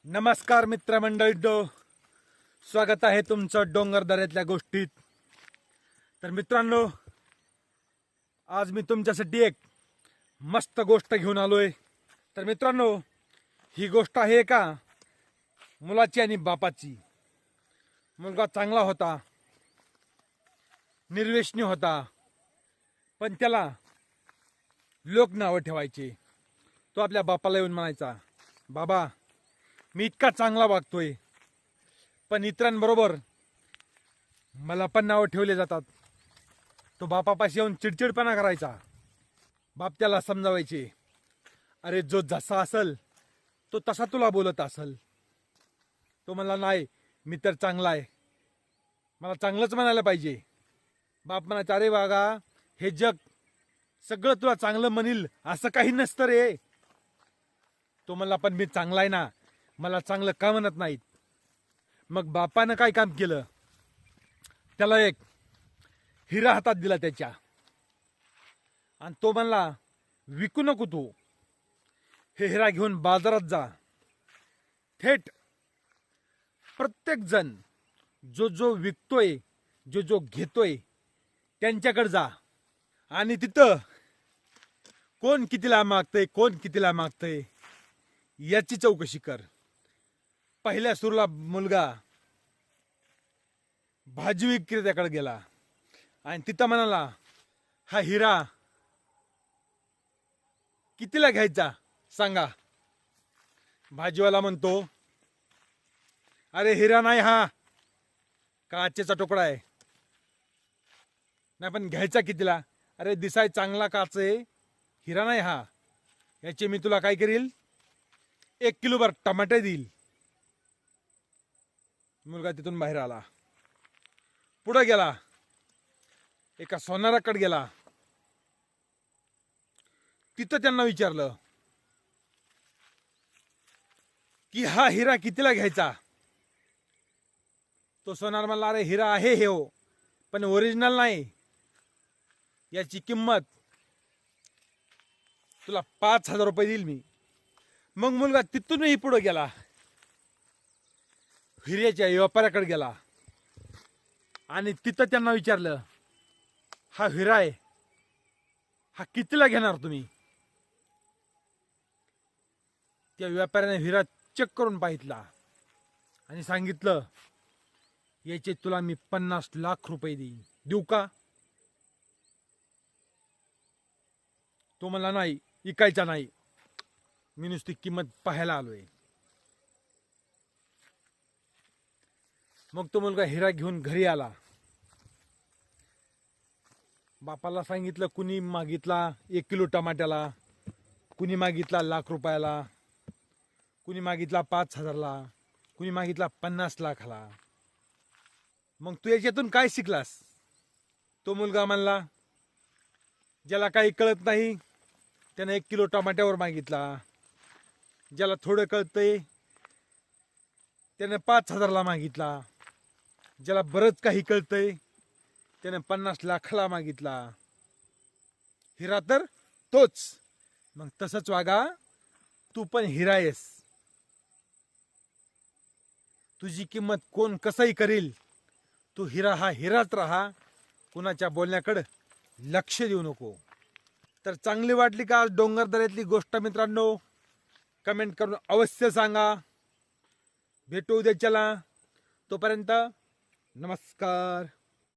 नमस्कार मित्रमंडळींनो, स्वागत आहे तुमचं डोंगरदऱ्यातल्या गोष्टीत. तर मित्रांनो, आज मी तुमच्यासाठी एक मस्त गोष्ट घेऊन आलोय. तर मित्रांनो, ही गोष्ट आहे का मुलाची आणि बापाची. मुलगा चांगला होता, निर्व्यसनी होता, पण त्याला लोक नावं ठेवायचे. तो आपल्या बापाला येऊन म्हणायचा, बाबा मी इतका चांगला वागतोय, पण इतरांबरोबर मला पण नावं ठेवले जातात. तो बापापाशी येऊन चिडचिडपणा करायचा. बाप त्याला समजावायचे, अरे जो जसा असल तो तसा तुला बोलत असल. तो म्हणला, नाही मी तर चांगला आहे, मला चांगलंच म्हणायला पाहिजे. बाप म्हणायचा, अरे वागा, हे जग सगळं तुला चांगलं म्हणील असं काही नसतं रे. तो म्हणला, पण मी चांगला आहे ना, मला चांगलं का म्हणत नाहीत. मग बापानं काय काम केलं, त्याला एक हिरा हातात दिला त्याच्या, आणि तो म्हणला, विकू नको तू, हे हिरा घेऊन बाजारात जा. थेट प्रत्येक जण जो जो विकतोय, जो जो घेतोय त्यांच्याकडे जा, आणि तिथं कोण कितीला मागतंय, कोण कितीला मागतंय याची चौकशी कर. पहिल्या सुरूला मुलगा भाजी विक्रेत्याकडे गेला आणि तिथं म्हणाला, हा हिरा कितीला घ्यायचा सांगा. भाजीवाला म्हणतो, अरे हिरा नाही, हा काचेचा तुकडा आहे. नाही पण घ्यायचा कितीला. अरे दिसाय चांगला काच आहे, हिरा नाही हा. याचे मी तुला काय करील, 1 किलोभर टमाटे देईल. मुलगा तिथून बाहेर आला, पुढे गेला, एका सोनाराकडे गेला. तिथं त्यांना विचारलं की हा हिरा कितीला घ्यायचा. तो सोनार म्हणला, अरे हिरा आहे हे हो, पण ओरिजिनल नाही, याची किंमत तुला 5,000 रुपये देईल मी. मग मुलगा तिथूनही पुढे गेला, हिऱ्याच्या व्यापाऱ्याकडे गेला आणि तिथं त्यांना विचारलं, हा हिरा आहे, हा कितीला घेणार तुम्ही. त्या व्यापाऱ्याने हिरा चेक करून पाहितला आणि सांगितलं, याचे तुला मी 50 लाख रुपये देऊ का. तो म्हणला, नाही इकायचा नाही, मी नुसती किंमत पाहायला आलोय. मग तो मुलगा हिरा घेऊन घरी आला. बापाला सांगितलं, कुणी मागितला 1 किलो टमाट्याला, कुणी मागितला 1,00,000 रुपयाला, कुणी मागितला 5,000ला, कुणी मागितला 50 लाखाला. मग तू याच्यातून काय शिकलास. तो मुलगा म्हणला, ज्याला काही कळत नाही त्याने 1 किलो टमाट्यावर मागितला, ज्याला थोडं कळतंय त्याने 5,000ला मागितला, ज्याला बरंच काही कळतंय त्याने 50 लाखाला मागितला. हिरा तर तोच. मग तसंच वागा, तू पण हिरा आहेस. तुझी किंमत कोण कसंही करील, तू हिरा हा हिराच राहा. कुणाच्या बोलण्याकडे लक्ष देऊ नको. तर चांगली वाटली का डोंगरदऱ्यातली गोष्ट मित्रांनो, कमेंट करून अवश्य सांगा. भेटू उद्याच्याला. तोपर्यंत नमस्कार.